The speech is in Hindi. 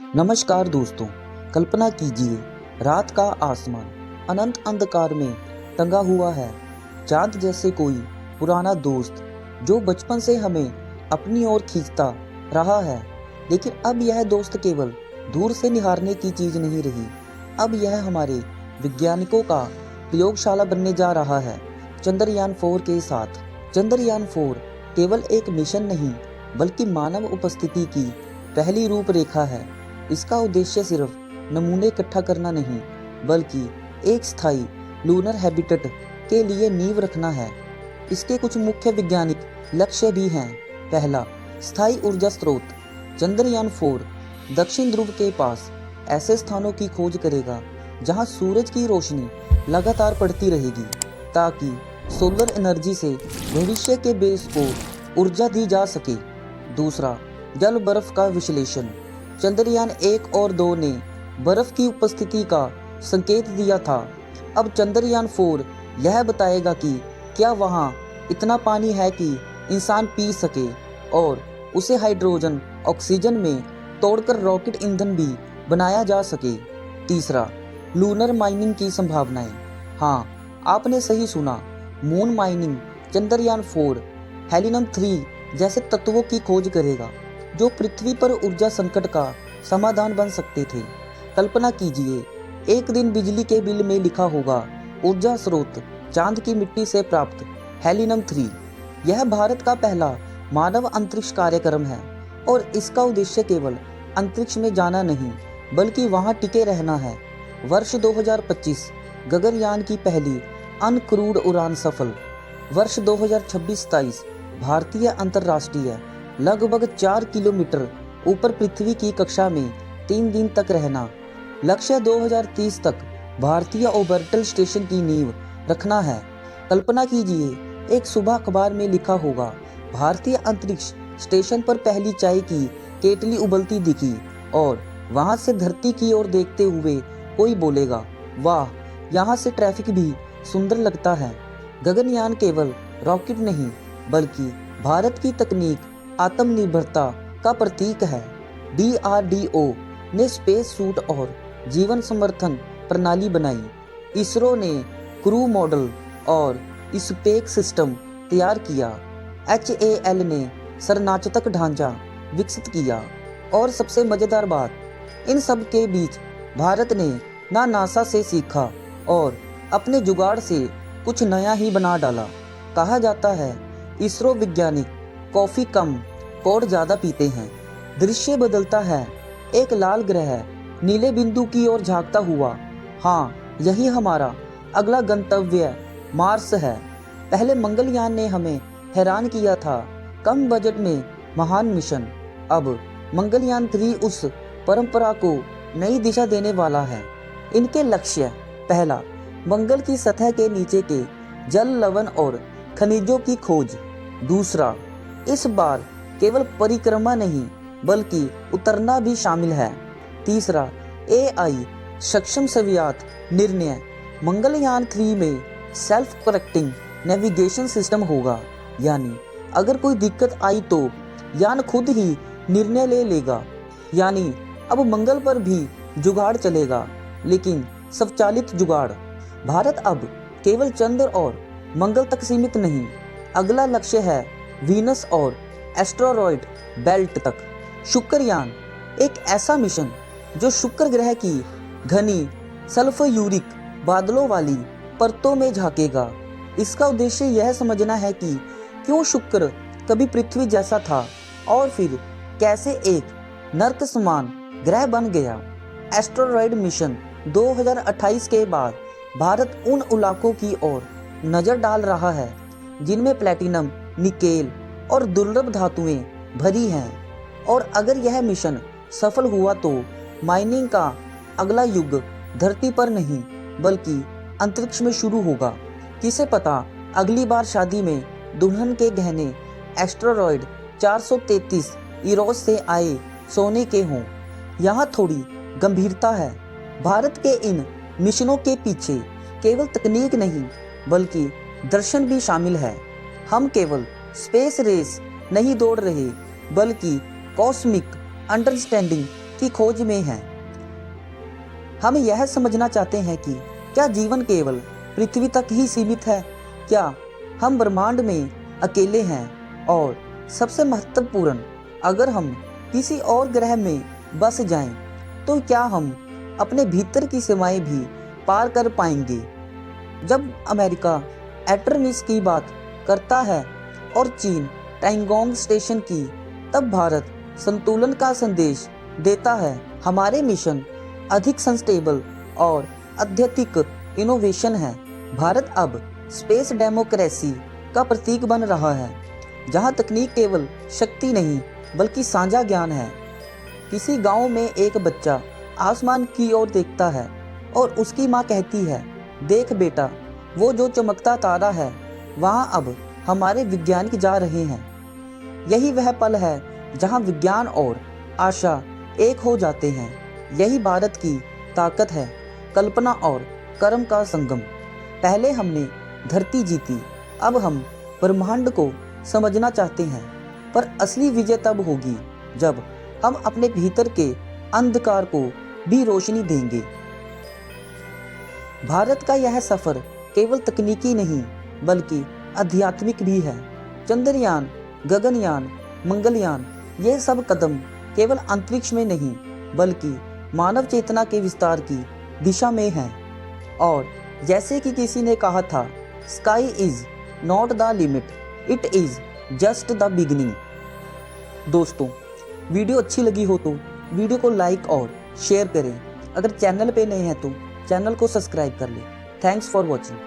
नमस्कार दोस्तों। कल्पना कीजिए, रात का आसमान अनंत अंधकार में टंगा हुआ है। चांद जैसे कोई पुराना दोस्त जो बचपन से हमें अपनी ओर खींचता रहा है। लेकिन अब यह दोस्त केवल दूर से निहारने की चीज नहीं रही। अब यह हमारे वैज्ञानिकों का प्रयोगशाला बनने जा रहा है। चंद्रयान 4 के साथ चंद्रयान 4 केवल एक मिशन नहीं बल्कि मानव उपस्थिति की पहली रूपरेखा है। इसका उद्देश्य सिर्फ नमूने इकट्ठा करना नहीं बल्कि एक स्थायी लूनर हैबिटेट के लिए नींव रखना है। इसके कुछ मुख्य वैज्ञानिक लक्ष्य भी हैं। पहला, स्थायी ऊर्जा स्रोत। चंद्रयान 4 दक्षिण ध्रुव के पास ऐसे स्थानों की खोज करेगा जहां सूरज की रोशनी लगातार पड़ती रहेगी ताकि सोलर एनर्जी से भविष्य के बेस को ऊर्जा दी जा सके। दूसरा, जल बर्फ का विश्लेषण। चंद्रयान 1 और 2 ने बर्फ की उपस्थिति का संकेत दिया था। अब चंद्रयान 4 यह बताएगा कि क्या वहां इतना पानी है कि इंसान पी सके और उसे हाइड्रोजन ऑक्सीजन में तोड़कर रॉकेट ईंधन भी बनाया जा सके। तीसरा, लूनर माइनिंग की संभावनाएं। हाँ, आपने सही सुना, मून माइनिंग। चंद्रयान 4 हेलियम 3 जैसे तत्वों की खोज करेगा जो पृथ्वी पर ऊर्जा संकट का समाधान बन सकते थे। कल्पना कीजिए, एक दिन बिजली के बिल में लिखा होगा ऊर्जा स्रोत चांद की मिट्टी से प्राप्त हेलियम 3। यह भारत का पहला मानव अंतरिक्ष कार्यक्रम है और इसका उद्देश्य केवल अंतरिक्ष में जाना नहीं बल्कि वहां टिके रहना है। वर्ष 2025 गगनयान की पहली अनक्रूड उड़ान सफल। वर्ष 2026-27 भारतीय अंतर्राष्ट्रीय लगभग 4 किलोमीटर ऊपर पृथ्वी की कक्षा में 3 दिन तक रहना। लक्ष्य 2030 तक भारतीय ऑर्बिटल स्टेशन की नींव रखना है। कल्पना कीजिए, एक सुबह अखबार में लिखा होगा भारतीय अंतरिक्ष स्टेशन पर पहली चाय की केतली उबलती दिखी और वहां से धरती की ओर देखते हुए कोई बोलेगा, वाह, यहाँ से ट्रैफिक भी सुंदर लगता है। गगनयान केवल रॉकेट नहीं बल्कि भारत की तकनीक आत्मनिर्भरता का प्रतीक है। DRDO ने स्पेस सूट और जीवन समर्थन प्रणाली बनाई। इसरो ने क्रू मॉडल और स्पेस सिस्टम तैयार किया। HAL ने संरचनात्मक ढांचा विकसित किया। और सबसे मजेदार बात, इन सब के बीच भारत ने ना नासा से सीखा और अपने जुगाड़ से कुछ नया ही बना डाला। कहा जाता है इसरो वैज्ञानिक कॉफी कम कोड ज्यादा पीते हैं। दृश्य बदलता है। एक लाल ग्रह नीले बिंदु की ओर झांकता हुआ। हाँ, यही हमारा अगला गंतव्य मार्स है। पहले मंगलयान ने हमें हैरान किया था, कम बजट में महान मिशन। अब मंगलयान 3 उस परंपरा को नई दिशा देने वाला है। इनके लक्ष्य, पहला, मंगल की सतह के नीचे के जल, लवण और खनिजों की खोज। दूसरा, इस बार केवल परिक्रमा नहीं बल्कि उतरना भी शामिल है। तीसरा, AI सक्षम स्वायत्त निर्णय। मंगलयान 3 में सेल्फ करेक्टिंग नेविगेशन सिस्टम होगा, यानी अगर कोई दिक्कत आई तो यान खुद ही निर्णय ले लेगा। यानी अब मंगल पर भी जुगाड़ चलेगा, लेकिन स्वचालित जुगाड़। भारत अब केवल चंद्र और मंगल तक सीमित नहीं, अगला लक्ष्य है वीनस और एस्टेरॉयड बेल्ट तक। शुक्रयान, एक ऐसा मिशन जो शुक्र ग्रह की घनी सल्फ्यूरिक बादलों वाली परतों में झांकेगा। इसका उद्देश्य यह समझना है कि क्यों शुक्र कभी पृथ्वी जैसा था और फिर कैसे एक नर्क समान ग्रह बन गया। एस्टेरॉयड मिशन 2028 के बाद भारत उन इलाकों की ओर नजर डाल रहा है जिनमें प्लैटिनम, निकेल और दुर्लभ धातुएं भरी हैं। और अगर यह मिशन सफल हुआ तो माइनिंग का अगला युग धरती पर नहीं बल्कि अंतरिक्ष में शुरू होगा। किसे पता, अगली बार शादी में दुल्हन के गहने एस्टेरॉयड 433 ईरोस से आए सोने के हों। यहाँ थोड़ी गंभीरता है। भारत के इन मिशनों के पीछे केवल तकनीक नहीं बल्कि दर्शन भी शामिल है। हम केवल स्पेस रेस नहीं दौड़ रहे बल्कि कॉस्मिक अंडरस्टैंडिंग की खोज में हैं। हम यह समझना चाहते हैं कि क्या जीवन केवल पृथ्वी तक ही सीमित है, क्या हम ब्रह्मांड में अकेले हैं, और सबसे महत्वपूर्ण, अगर हम किसी और ग्रह में बस जाएं, तो क्या हम अपने भीतर की सीमाएं भी पार कर पाएंगे। जब अमेरिका एटर्मिस की बात करता है और चीन टैंगोंग स्टेशन की, तब भारत संतुलन का संदेश देता है। हमारे मिशन अधिक संस्टेबल और अत्यधिक इनोवेशन है। भारत अब स्पेस डेमोक्रेसी का प्रतीक बन रहा है, जहां तकनीक केवल शक्ति नहीं बल्कि साझा ज्ञान है। किसी गांव में एक बच्चा आसमान की ओर देखता है और उसकी माँ कहती है, देख बेटा, वो जो चमकता तारा है, वहाँ अब हमारे वैज्ञानिक जा रहे हैं। यही वह पल है जहाँ विज्ञान और आशा एक हो जाते हैं। यही भारत की ताकत है, कल्पना और कर्म का संगम। पहले हमने धरती जीती, अब हम ब्रह्मांड को समझना चाहते हैं, पर असली विजय तब होगी जब हम अपने भीतर के अंधकार को भी रोशनी देंगे। भारत का यह सफर केवल तकनीकी नहीं बल्कि आध्यात्मिक भी है। चंद्रयान, गगनयान, मंगलयान, ये सब कदम केवल अंतरिक्ष में नहीं बल्कि मानव चेतना के विस्तार की दिशा में हैं। और जैसे कि किसी ने कहा था, sky is not the limit, it is just the beginning. दोस्तों, वीडियो अच्छी लगी हो तो वीडियो को लाइक और शेयर करें। अगर चैनल पे नए हैं तो चैनल को सब्सक्राइब कर लें। Thanks for watching.